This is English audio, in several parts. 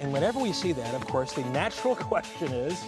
And whenever we see that, of course, the natural question is,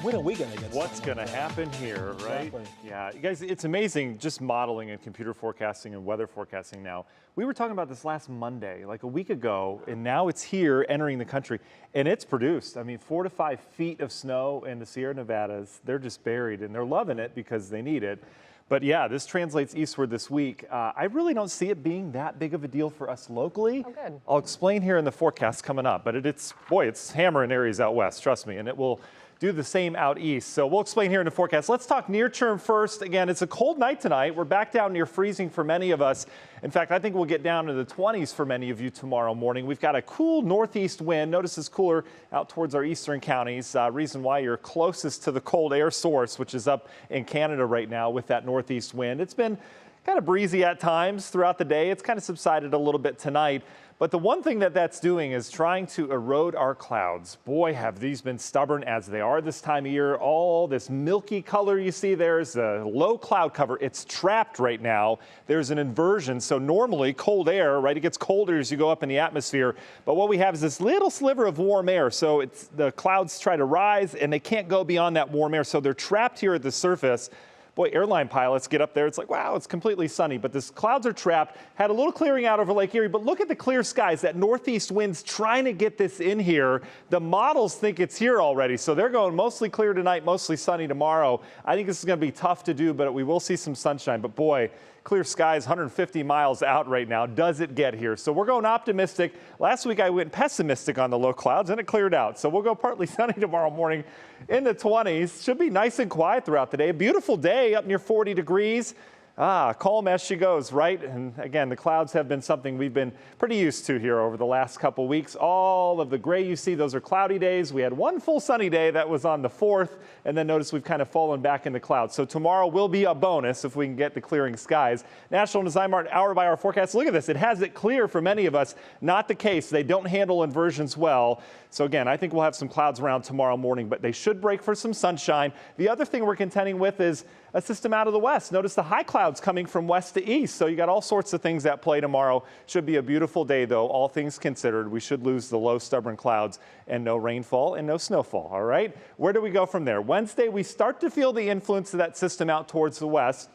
when are we going to get what's something going to like that? happen here, right? Exactly. Yeah, you guys, it's amazing just modeling and computer forecasting and weather forecasting now. We were talking about this last Monday, like a week ago, and now it's here entering the country, and it's produced. I mean, 4 to 5 feet of snow in the Sierra Nevadas. They're just buried, and they're loving it because they need it. But yeah, this translates eastward this week. I really don't see it being that big of a deal for us locally. Oh, good. I'll explain here in the forecast coming up, but it's hammering areas out west, trust me, and it will do the same out east. So we'll explain here in the forecast. Let's talk near term first. Again, it's a cold night tonight. We're back down near freezing for many of us. In fact, I think we'll get down to the 20s for many of you tomorrow morning. We've got a cool northeast wind. Notice it's cooler out towards our eastern counties. Reason why you're closest to the cold air source, which is up in Canada right now with that northeast wind. It's been kind of breezy at times throughout the day. It's kind of subsided a little bit tonight. But the one thing that's doing is trying to erode our clouds. Boy, have these been stubborn as they are this time of year. All this milky color you see there is a low cloud cover. It's trapped right now. There's an inversion. So normally cold air, right? It gets colder as you go up in the atmosphere. But what we have is this little sliver of warm air. So the clouds try to rise and they can't go beyond that warm air. So they're trapped here at the surface. Boy, airline pilots get up there, it's like, wow, it's completely sunny, but these clouds are trapped. Had a little clearing out over Lake Erie, but look at the clear skies. That northeast wind's trying to get this in here. The models think it's here already, so they're going mostly clear tonight, mostly sunny tomorrow. I think this is going to be tough to do, but we will see some sunshine. But boy, clear skies 150 miles out right now. Does it get here? So we're going optimistic. Last week I went pessimistic on the low clouds and it cleared out. So we'll go partly sunny tomorrow morning in the 20s. Should be nice and quiet throughout the day. A beautiful day up near 40 degrees. Calm as she goes, right? And again, the clouds have been something we've been pretty used to here over the last couple weeks. All of the gray you see, those are cloudy days. We had one full sunny day that was on the 4th, and then notice we've kind of fallen back into clouds. So tomorrow will be a bonus if we can get the clearing skies. National Design Mart hour-by-hour forecast. Look at this. It has it clear for many of us. Not the case. They don't handle inversions well. So again, I think we'll have some clouds around tomorrow morning, but they should break for some sunshine. The other thing we're contending with is a system out of the west. Notice the high clouds coming from west to east. So you got all sorts of things at play tomorrow. Should be a beautiful day, though. All things considered, we should lose the low, stubborn clouds and no rainfall and no snowfall. All right. Where do we go from there? Wednesday, we start to feel the influence of that system out towards the west.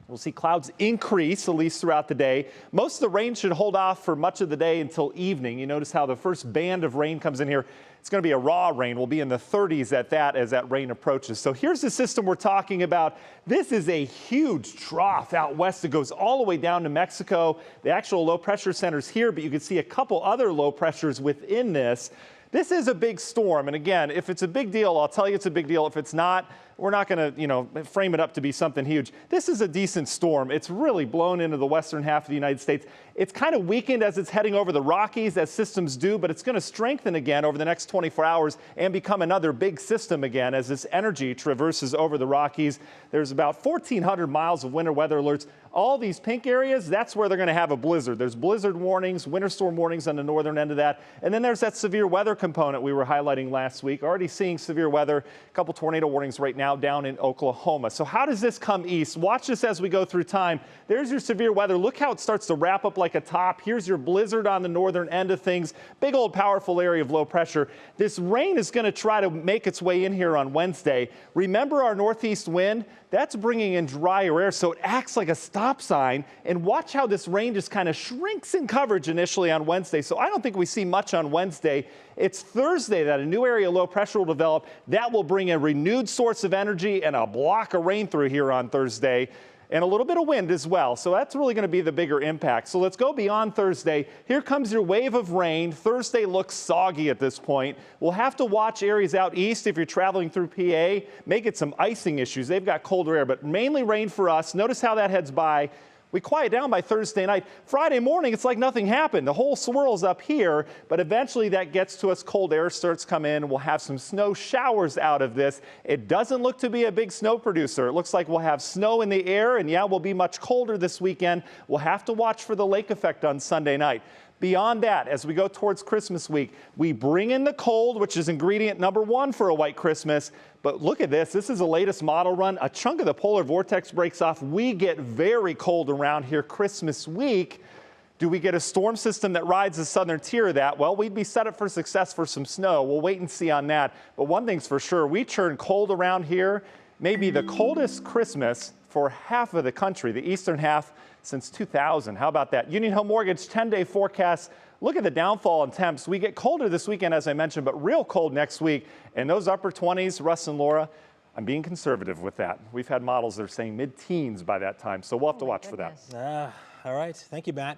We'll see clouds increase, at least throughout the day. Most of the rain should hold off for much of the day until evening. You notice how the first band of rain comes in here. It's going to be a raw rain. We'll be in the 30s at that as that rain approaches. So here's the system we're talking about. This is a huge trough out west that goes all the way down to Mexico. The actual low pressure center's here, but you can see a couple other low pressures within this. This is a big storm, and again, if it's a big deal, I'll tell you it's a big deal. If it's not, we're not going to, frame it up to be something huge. This is a decent storm. It's really blown into the western half of the United States. It's kind of weakened as it's heading over the Rockies, as systems do, but it's going to strengthen again over the next 24 hours and become another big system again as this energy traverses over the Rockies. There's about 1,400 miles of winter weather alerts. All these pink areas, that's where they're going to have a blizzard. There's blizzard warnings, winter storm warnings on the northern end of that. And then there's that severe weather component we were highlighting last week. Already seeing severe weather, a couple tornado warnings right now down in Oklahoma. So how does this come east? Watch this as we go through time. There's your severe weather. Look how it starts to wrap up like a top. Here's your blizzard on the northern end of things. Big old powerful area of low pressure. This rain is going to try to make its way in here on Wednesday. Remember our northeast wind? That's bringing in drier air, so it acts like a stop sign. And watch how this rain just kind of shrinks in coverage initially on Wednesday. So I don't think we see much on Wednesday. It's Thursday that a new area of low pressure will develop. That will bring a renewed source of energy and a block of rain through here on Thursday, and a little bit of wind as well. So that's really going to be the bigger impact. So let's go beyond Thursday. Here comes your wave of rain. Thursday looks soggy at this point. We'll have to watch areas out east if you're traveling through PA. May get some icing issues. They've got colder air, but mainly rain for us. Notice how that heads by. We quiet down by Thursday night. Friday morning, it's like nothing happened. The whole swirl's up here, but eventually that gets to us. Cold air starts to come in. We'll have some snow showers out of this. It doesn't look to be a big snow producer. It looks like we'll have snow in the air, and yeah, we'll be much colder this weekend. We'll have to watch for the lake effect on Sunday night. Beyond that, as we go towards Christmas week, we bring in the cold, which is ingredient number one for a white Christmas. But look at this. This is the latest model run. A chunk of the polar vortex breaks off. We get very cold around here Christmas week. Do we get a storm system that rides the southern tier of that? Well, we'd be set up for success for some snow. We'll wait and see on that. But one thing's for sure, we turn cold around here. Maybe the coldest Christmas for half of the country, the eastern half, since 2000. How about that? Union Home Mortgage 10-day forecast. Look at the downfall in temps. We get colder this weekend, as I mentioned, but real cold next week. And those upper 20s, Russ and Laura, I'm being conservative with that. We've had models that are saying mid-teens by that time, so we'll have to watch for that. All right. Thank you, Matt.